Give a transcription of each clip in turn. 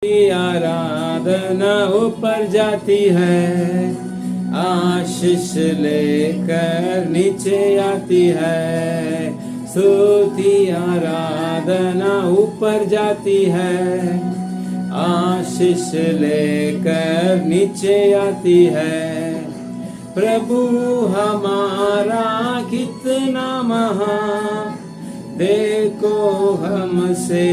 की आराधना ऊपर जाती है, आशीष लेकर नीचे आती है। स्तुति आराधना ऊपर जाती है, आशीष लेकर नीचे आती है। प्रभु हमारा कितना महान, देखो हमसे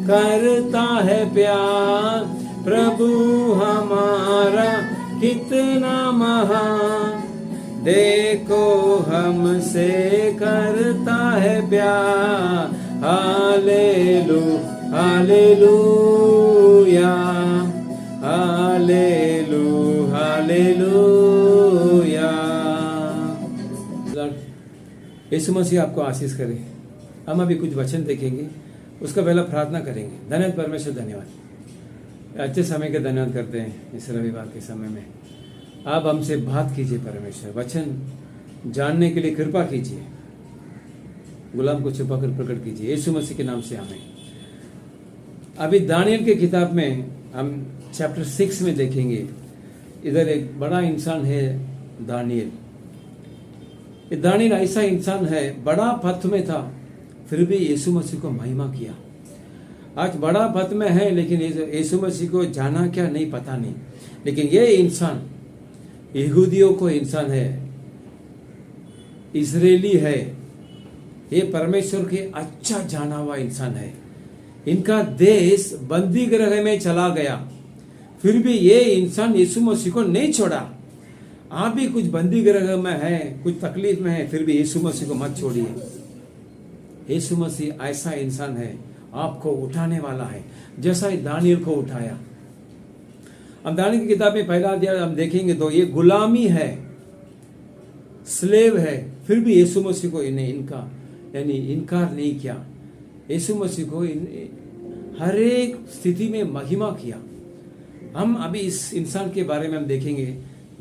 करता है प्यार। प्रभु हमारा कितना महान, देखो हमसे करता है प्यार। हालेलू हालेलूया, हालेलू हालेलूया। यीशु मसीह आपको आशीष करे। हम अभी कुछ वचन देखेंगे, उसका पहला प्रार्थना करेंगे। धन्यवाद परमेश्वर, धन्यवाद, अच्छे समय के धन्यवाद करते हैं। इस रविवार के समय में आप हमसे बात कीजिए परमेश्वर, वचन जानने के लिए कृपा कीजिए। गुलाम को छुपा कर प्रकट कीजिए, यीशु मसीह के नाम से आमीन। अभी दानियल के किताब में हम चैप्टर 6 में देखेंगे। इधर एक बड़ा इंसान है दानियल। दानियल ऐसा इंसान है, बड़ा पद में था, फिर भी यीशु मसीह को महिमा किया। आज बड़ा पद में है, लेकिन यीशु मसीह को जाना क्या नहीं, पता नहीं। लेकिन ये इंसान यहूदियों को इंसान है, इजरायली है, ये परमेश्वर के अच्छा जाना हुआ इंसान है। इनका देश बंदी गृह में चला गया, फिर भी ये इंसान यीशु मसीह को नहीं छोड़ा। आप भी कुछ बंदी गृह में है, कुछ तकलीफ में है, फिर भी यीशु मसीह को मत छोड़िए। यीशु मसीह ऐसा इंसान है, आपको उठाने वाला है, जैसा दानियल को उठाया। हम दानियल की किताब में पहला अध्याय हम देखेंगे तो ये गुलामी है, स्लेव है, फिर भी यीशु मसीह को इन्हें इनकार नहीं किया। यीशु मसीह को हर एक स्थिति में महिमा किया। हम अभी इस इंसान के बारे में हम देखेंगे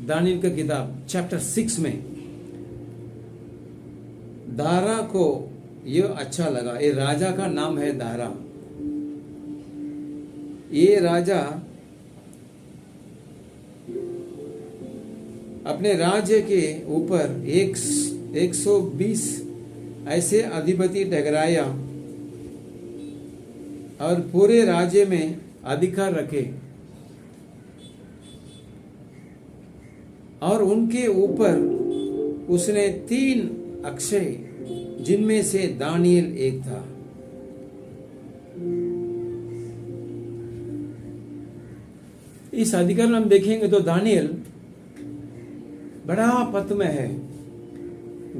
दानियल का किताब चैप्टर 6 में। दारा को ये अच्छा लगा, ये राजा का नाम है दारा। ये राजा अपने राज्य के ऊपर 120 ऐसे अधिपति ठहराया और पूरे राज्य में अधिकार रखे, और उनके ऊपर उसने 3 अक्षय, जिनमें से दानियल एक था। इस अधिकार में हम देखेंगे तो दानियल बड़ा पद में है,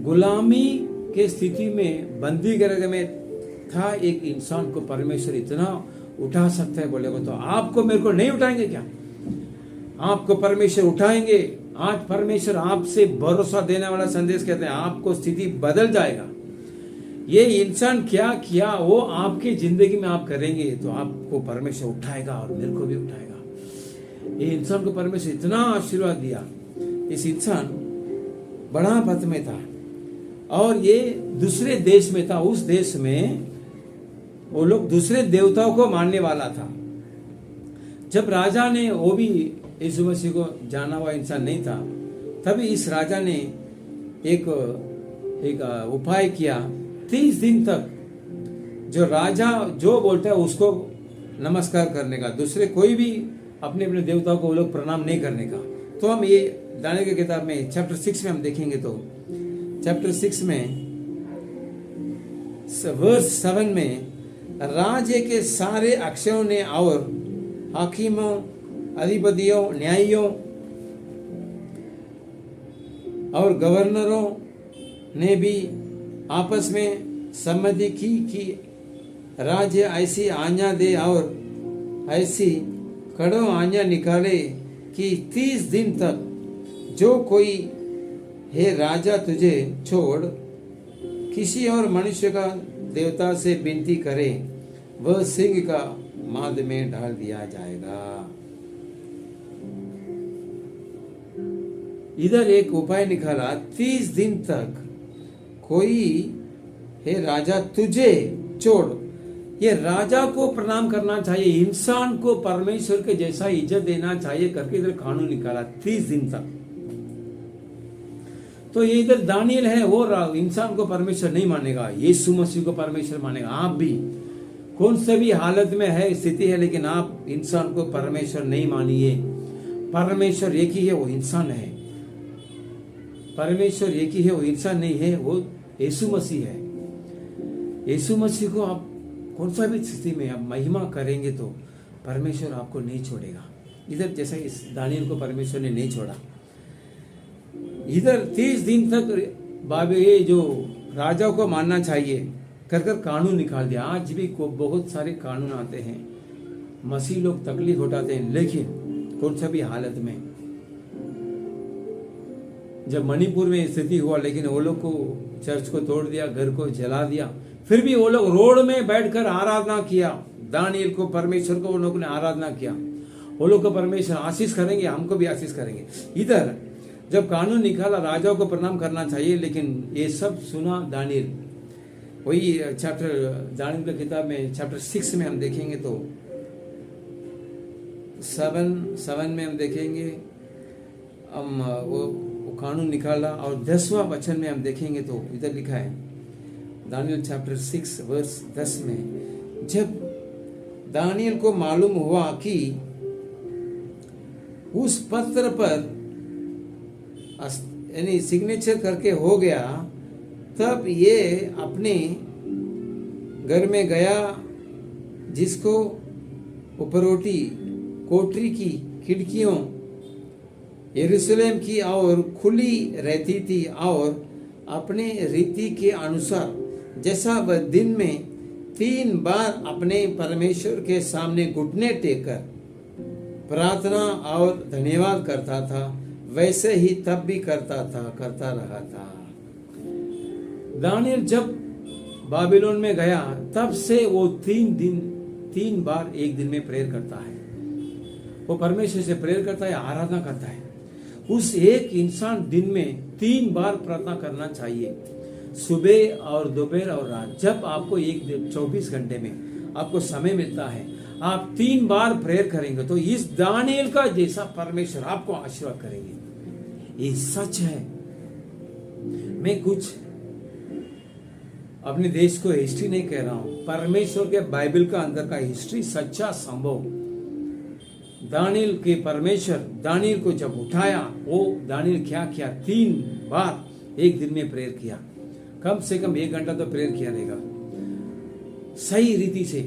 गुलामी के स्थिति में बंदी गृह में था। एक इंसान को परमेश्वर इतना उठा सकता है, बोलेगा तो आपको मेरे को नहीं उठाएंगे क्या? आपको परमेश्वर उठाएंगे। आज परमेश्वर आपसे भरोसा देने वाला संदेश कहते हैं, आपको स्थिति बदल जाएगा। ये इंसान क्या किया वो आपकी जिंदगी में आप करेंगे तो आपको परमेश्वर उठाएगा, और मेरे को भी उठाएगा। ये इंसान को परमेश्वर इतना आशीर्वाद दिया। इस इंसान बड़ा पद में था, और ये दूसरे देश में था। उस देश में वो लोग दूसरे देवताओं को मानने वाला था। जब राजा ने, वो भी यीशु मसीह को जाना हुआ इंसान नहीं था, तभी इस राजा ने एक उपाय किया। 30 दिन तक जो राजा जो बोलता है उसको नमस्कार करने का, दूसरे कोई भी अपने अपने देवताओं को वो लोग प्रणाम नहीं करने का। तो हम ये दानियल की किताब में चैप्टर 6 में हम देखेंगे तो चैप्टर 6 में वर्स 7 में, राज्य के सारे अक्षरों ने और हाकिमों, अधिपतियों, न्यायियों और गवर्नरों ने भी आपस में सम्मति की कि राज्य ऐसी आज्ञा दे और ऐसी कड़ो आज्ञा निकाले कि 30 दिन तक जो कोई हे राजा तुझे छोड़ किसी और मनुष्य का देवता से विनती करे, वह सिंह का माद में डाल दिया जाएगा। इधर एक उपाय निकाला, 30 दिन तक कोई हे राजा तुझे छोड़, ये राजा को प्रणाम करना चाहिए, इंसान को परमेश्वर के जैसा इज्जत देना चाहिए करके इधर कानून निकाला 30 दिन तक। तो ये इधर दानियल है, वो इंसान को परमेश्वर नहीं मानेगा, यीशु मसीह को परमेश्वर मानेगा। आप भी कौन से भी हालत में है, स्थिति है, लेकिन आप इंसान को परमेश्वर नहीं मानिए। परमेश्वर एक ही है, वो इंसान है। परमेश्वर एक ही है, वो इंसान नहीं है, वो यीशु मसीह है। यीशु मसीह को आप कौन सा भी स्थिति में आप महिमा करेंगे तो परमेश्वर आपको नहीं छोड़ेगा। इधर जैसा इस दानियल को परमेश्वर ने नहीं छोड़ा, इधर 30 दिन तक बाबे ये जो राजा को मानना चाहिए कर कर कानून निकाल दिया। आज भी को बहुत सारे कानून आते हैं, मसीह लोग तकलीफ उठाते हैं, लेकिन कौन सा भी हालत में। जब मणिपुर में स्थिति हुआ, लेकिन वो लोग को चर्च को तोड़ दिया, घर को जला दिया, फिर भी वो लोग रोड में बैठकर आराधना किया। दानियल को, परमेश्वर को वो लोग ने आराधना किया। वो लोग को परमेश्वर आशीष करेंगे, हमको भी आशीष करेंगे। इधर जब कानून निकाला राजाओं को प्रणाम करना चाहिए, लेकिन ये सब सुना दानियल। वही चैप्टर दानियल की किताब में चैप्टर 6 में हम देखेंगे तो 7 में हम देखेंगे हम वो कानून निकाला, और 10वां वचन में हम देखेंगे तो इधर लिखा है दानियल चैप्टर 6 वर्स 10 में, जब दानियल को मालूम हुआ कि उस पत्र पर यानी सिग्नेचर करके हो गया, तब ये अपने घर में गया, जिसको उपरोटी कोठरी की खिड़कियों यरूशलेम की और खुली रहती थी, और अपने रीति के अनुसार जैसा वह दिन में 3 बार अपने परमेश्वर के सामने घुटने टेककर प्रार्थना और धन्यवाद करता था, वैसे ही तब भी करता रहा था। दानियल जब बाबिलोन में गया, तब से वो 3 बार एक दिन में प्रेयर करता है। वो परमेश्वर से प्रेयर करता है, आराधना करता है। उस एक इंसान दिन में 3 बार प्रार्थना करना चाहिए, सुबह और दोपहर और रात। जब आपको 24 घंटे में आपको समय मिलता है, आप 3 बार प्रेयर करेंगे तो इस दानियल का जैसा परमेश्वर आपको आशीर्वाद करेंगे। ये सच है। मैं कुछ अपने देश को हिस्ट्री नहीं कह रहा हूं, परमेश्वर के बाइबल का अंदर का हिस्ट्री सच्चा संभव। दानियल के परमेश्वर दानियल को जब उठाया, वो दानियल क्या किया, 3 बार एक दिन में प्रेयर किया। कम से कम 1 घंटा तो प्रेयर किया रहेगा। सही रीति से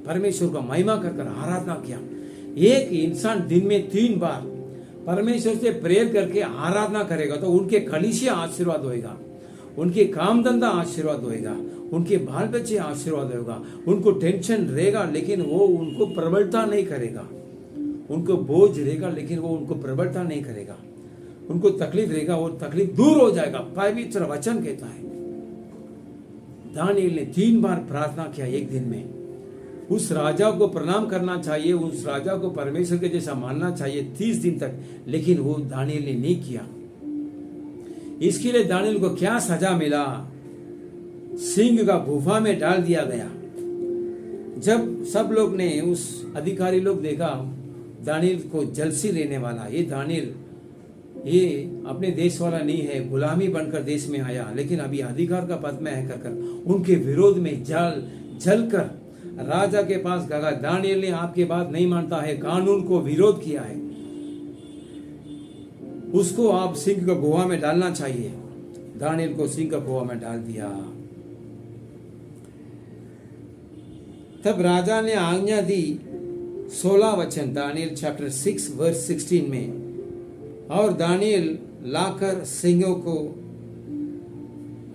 परमेश्वर का महिमा कर आराधना किया। एक इंसान दिन में 3 बार परमेश्वर से प्रेयर करके आराधना करेगा तो उनके कलीसिया आशीर्वाद होएगा, उनके काम धंधा आशीर्वाद होएगा, उनके बाल बच्चे आशीर्वाद होगा। उनको टेंशन रहेगा लेकिन वो उनको प्रबलता नहीं करेगा, उनको बोझ रहेगा लेकिन वो उनको प्रबलता नहीं करेगा, उनको तकलीफ रहेगा वो तकलीफ दूर हो जाएगा। पवित्र वचन कहता है दानियल ने 3 बार प्रार्थना किया एक दिन में। उस राजा को प्रणाम करना चाहिए, उस राजा को परमेश्वर के जैसा मानना चाहिए 30 दिन तक, लेकिन वो दानियल ने नहीं किया। इसके लिए दानियल को क्या सजा मिला? सिंह का गुफा में डाल दिया गया। जब सब लोग ने, उस अधिकारी लोग देखा दानियल को जलसी लेने वाला, ये दानियल ये अपने देश वाला नहीं है, गुलामी बनकर देश में आया, लेकिन अभी अधिकार का पद में है कर उनके विरोध में जलकर राजा के पास गया। दानियल ने आपकी बात नहीं मानता है, कानून को विरोध किया है, उसको आप सिंह का गुहा में डालना चाहिए। दानियल को सिंह का गुहा में डाल दिया। तब राजा ने आज्ञा दी, 16 वचन दानियल चैप्टर 6 वर्स 16 में, और दानियल लाकर सिंहों को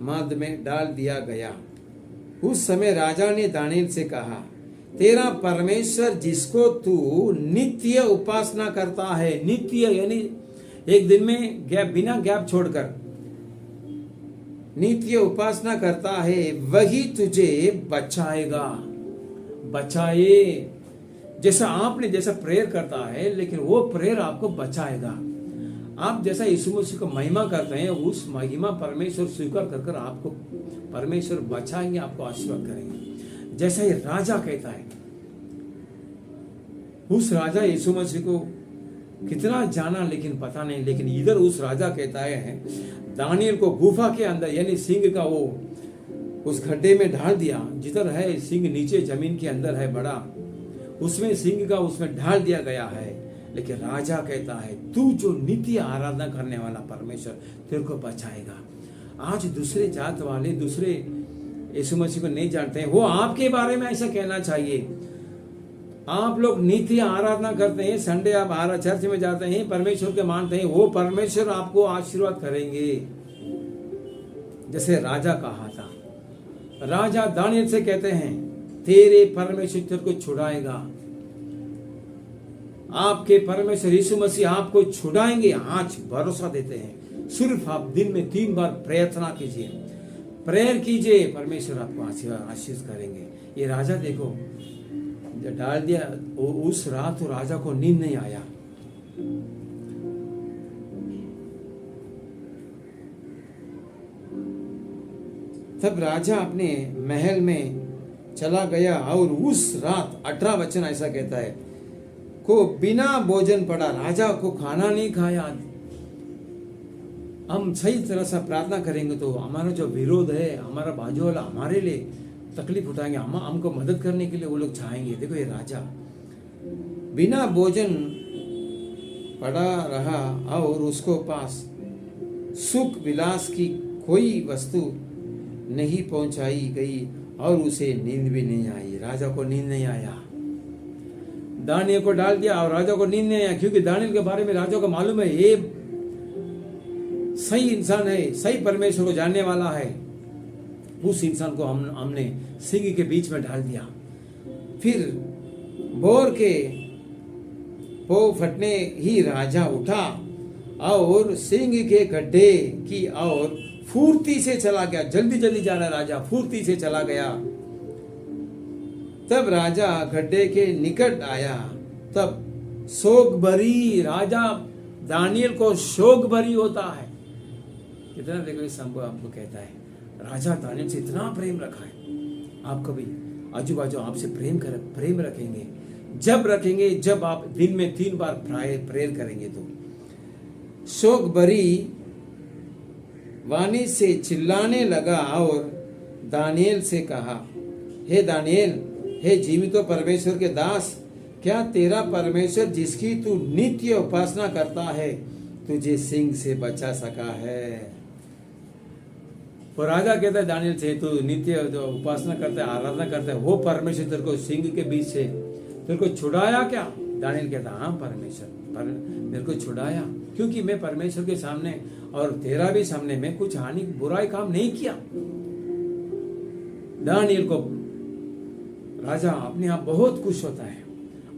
मद में डाल दिया गया। उस समय राजा ने दानियल से कहा, तेरा परमेश्वर जिसको तू नित्य उपासना करता है, नित्य यानी एक दिन में बिना गैप छोड़कर नित्य उपासना करता है, वही तुझे बचाएगा। बचाए, जैसा आपने जैसा प्रेयर करता है, लेकिन वो प्रेयर आपको बचाएगा। आप जैसा यीशु मसीह को महिमा करते हैं, उस महिमा परमेश्वर स्वीकार कर आपको परमेश्वर बचाएंगे, आपको आशीर्वाद करेंगे। जैसा ये राजा कहता है। उस राजा यीशु मसीह को कितना जाना लेकिन पता नहीं, लेकिन इधर उस राजा कहता है दानियल को गुफा के अंदर यानी सिंह का वो उस गड्ढे में डाल दिया, जिधर है सिंह नीचे जमीन के अंदर है बड़ा, उसमें सिंह का उसमें डाल दिया गया है। लेकिन राजा कहता है तू जो नित्य आराधना करने वाला परमेश्वर तेरे को बचाएगा। आज दूसरे जात वाले दूसरे यीशु मसीह को नहीं जानते हैं, वो आपके बारे में ऐसा कहना चाहिए। आप लोग नित्य आराधना करते हैं, संडे आप चर्च में जाते हैं, परमेश्वर के मानते हैं, वो परमेश्वर आपको आशीर्वाद करेंगे। जैसे राजा कहा था, राजा दानियल से कहते हैं तेरे परमेश्वर तेरे को छुड़ाएगा, आपके परमेश्वर यीशु मसीह आपको छुड़ाएंगे। आज भरोसा देते हैं, सिर्फ आप दिन में 3 बार प्रार्थना कीजिए, प्रेयर कीजिए, परमेश्वर आपको आशीष करेंगे। ये राजा देखो जब डाल दिया, उस रात तो राजा को नींद नहीं आया। तब राजा अपने महल में चला गया और उस रात 18 वचन ऐसा कहता है को बिना भोजन पड़ा, राजा को खाना नहीं खाया। हम सही तरह से प्रार्थना करेंगे तो हमारा जो विरोध है, हमारा बाजू वाला हमारे लिए तकलीफ उठाएंगे, हमको मदद करने के लिए वो लोग चाहेंगे। देखो ये राजा बिना भोजन पड़ा रहा और उसको पास सुख विलास की कोई वस्तु नहीं पहुंचाई गई और उसे नींद भी नहीं आई। राजा को नींद नहीं आया। दानियल को डाल दिया और राजा को नींद नहीं आया, क्योंकि दानियल के बारे में राजा को मालूम है ये सही इंसान है, सही परमेश्वर को जानने वाला है। उस इंसान को हमने सिंह के बीच में डाल दिया। फिर बोर के पो फटने ही राजा उठा और सिंह के गड्ढे की और फुर्ती से चला गया। जल्दी जल्दी जा रहा राजा, फुर्ती से चला गया। तब राजा गड्ढे के निकट आया, तब शोक भरी, राजा दानियल को शोक भरी होता है। कितना देखो इस संभव आपको कहता है, राजा दानियल से इतना प्रेम रखा है। आप कभी आजू बाजू आपसे प्रेम रखेंगे, जब रखेंगे जब आप दिन में 3 बार प्रेयर करेंगे। तो शोक भरी वाणी से चिल्लाने लगा और दानियल से कहा, हे दानियल, हे जीवित परमेश्वर के दास, क्या तेरा परमेश्वर जिसकी तू नित्य उपासना करता है तुझे सिंह से बचा सका है? और राजा कहता है दानियल से, तू नित्य जो उपासना करता है, आराधना करता है, वो परमेश्वर तेरे को सिंह के बीच से तेरे को छुड़ाया क्या? दानियल कहता हाँ परमेश्वर मेरे को छुड़ाया, क्योंकि मैं परमेश्वर के सामने और तेरा भी सामने मैं कुछ हानि बुराई काम नहीं किया। दानियल को राजा अपने आप बहुत खुश होता है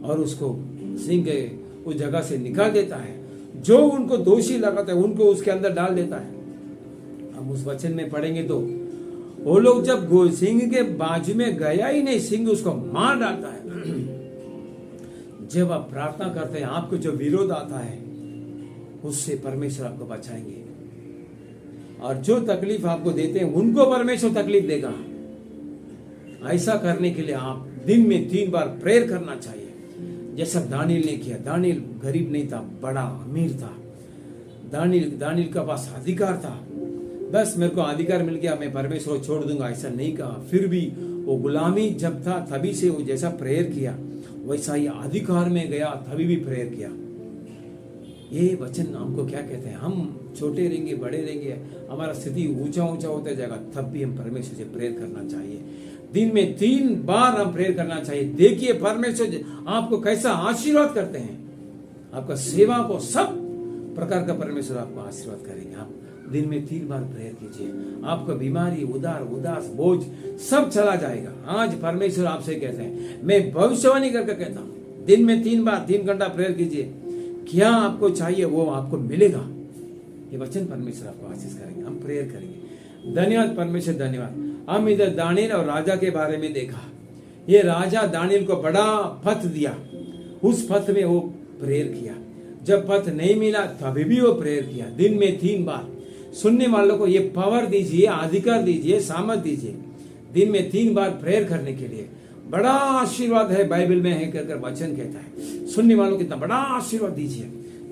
और उसको सिंह के उस जगह से निकाल देता है। जो उनको दोषी लगाता है उनको उसके अंदर डाल देता है। हम उस वचन में पढ़ेंगे तो वो लोग जब सिंह के बाजू में गया ही नहीं, सिंह उसको मार डालता है। जब आप प्रार्थना करते हैं, आपको जो विरोध आता है उससे परमेश्वर आपको बचाएंगे, और जो तकलीफ आपको देते हैं उनको परमेश्वर तकलीफ देगा। ऐसा करने के लिए आप दिन में 3 बार प्रेयर करना चाहिए, जैसा दानियल ने किया। दानियल गरीब नहीं था, बड़ा अमीर था। दानियल का पास अधिकार था, बस मेरे को अधिकार मिल गया मैं परमेश्वर को छोड़ दूंगा, ऐसा नहीं कहा। फिर भी वो गुलामी जब था तभी से वो जैसा प्रेयर किया वैसा ही अधिकार में गया, तभी भी प्रेयर किया। ये वचन हमको क्या कहते हैं? हम छोटे रहेंगे, बड़े रहेंगे, हमारा स्थिति ऊंचा ऊंचा होता जाएगा, तब भी हम परमेश्वर से प्रेयर करना चाहिए। दिन में 3 बार हम प्रेयर करना चाहिए। देखिए परमेश्वर आपको कैसा आशीर्वाद करते हैं। आपका सेवा को सब प्रकार का परमेश्वर आपको आशीर्वाद करेंगे। आप दिन में 3 बार प्रेयर कीजिए, आपका बीमारी, उदास बोझ सब चला जाएगा। आज परमेश्वर आपसे कहते हैं, मैं भविष्यवाणी करके कहता हूं, दिन में 3 बार 3 घंटा प्रेयर कीजिए, क्या आपको चाहिए वो आपको मिलेगा। ये वचन परमेश्वर आपको आशीष करेंगे। हम प्रेयर करेंगे। धन्यवाद परमेश्वर, धन्यवाद। हम इधर दानियल और राजा के बारे में देखा। ये राजा दानियल को बड़ा पथ दिया, उस पथ में वो प्रेयर किया। जब पथ नहीं मिला तभी भी वो प्रेयर किया, दिन में 3 बार। सुनने वालों को ये पावर दीजिए, अधिकार दीजिए, सामर्थ दीजिए। दिन में 3 बार प्रेयर करने के लिए बड़ा आशीर्वाद है, बाइबल में है कर वचन कहता है। सुनने वालों को इतना बड़ा आशीर्वाद दीजिए।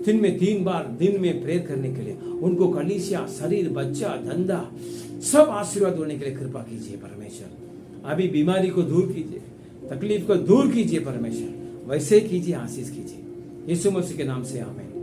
दिन में 3 बार दिन में प्रेयर करने के लिए उनको कलीसिया, शरीर, बच्चा, धंधा सब आशीर्वाद होने के लिए कृपा कीजिए परमेश्वर। अभी बीमारी को दूर कीजिए, तकलीफ को दूर कीजिए परमेश्वर, वैसे कीजिए, आशीष कीजिए। यीशु मसीह के नाम से आमीन।